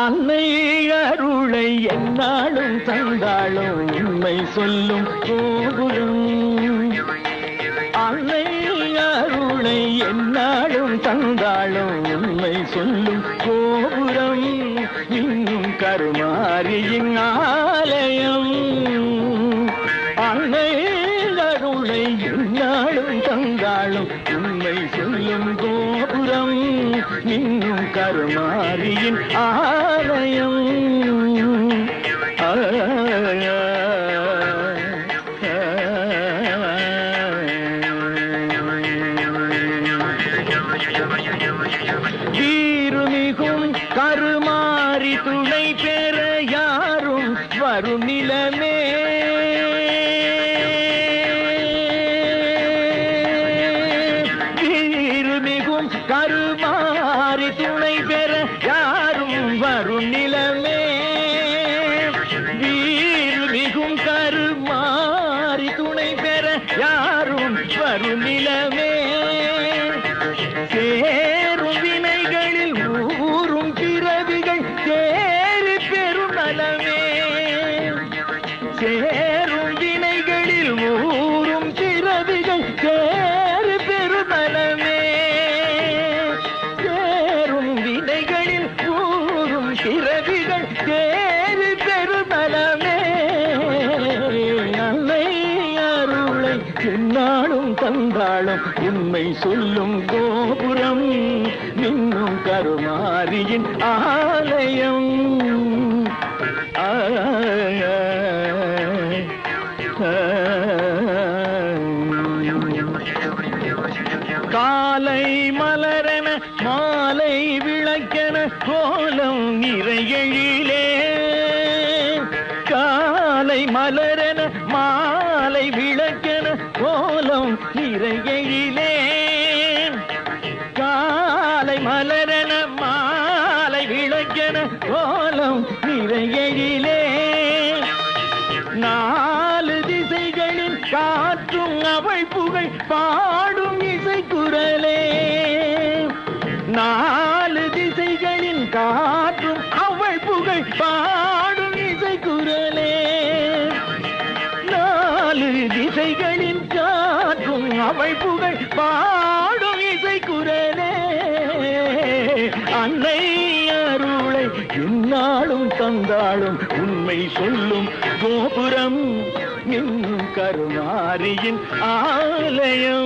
அன்னை அருளை என்னாலும் தந்தாலும் உண்மை சொல்லும் கோபுரம். அன்னை அருளை என்னாலும் தந்தாலும் உண்மை சொல்லும் கோபுரம். இன்னும் கருமாரியின் ஆலயம். அன்னை அருளை என்னாலும் தந்தாலும் உண்மை சொல்லும் கோபுரம். இன்னும் கருமாரியின் ஆலயம். வீருமிகும் கருமாரி துணை பெற யாரும் வரும் நிலமே. வீருமிகும் கருமாரி துணை பெற யாரும் வரும் நிலமே. வீருமிகும் கருமாரி துணை பெற யாரும் வரும் நிலமே. சேரும் வினைகளில் ஊரும் பிறவிகள் சேரி பெரும் நலமே. சேரும் வினைகளில் ஊரும் பிறவிகள் சேரி பெரும் நலமே. சேரும் வினைகளில் ஊரும் பிறவிகள் சேரி பெரும் நலமே. அன்னை அருளை என்னாலும் தந்தாலும் உண்மை சொல்லும் கோபுரம். இன்னும் கருமாரியின் ஆலயம். காலை மலரென மாலை விளக்கென கோலம் நிறையெழிலே. காலை மலரென மாலை விளக்கென கோலம் நிறையெழிலே. காலை மலரென மாலை விளக்கென கோலம் நிறையெழிலே. நாலு திசைகளில் காற்றும் அவள் புகழ் பாடும் இசை குரலே. நாலு திசைகளின் காற்றும் அவள் புகழ் பாடும் இசை குரலே. நாலு திசைகளின் காற்றும் அவள் புகழ் பாடும் இசை குரலே. அன்னை அருளை என்னாலும் தந்தாலும் உண்மை சொல்லும் கோபுரம். இன்னும் கருமாரியின் ஆலயம்.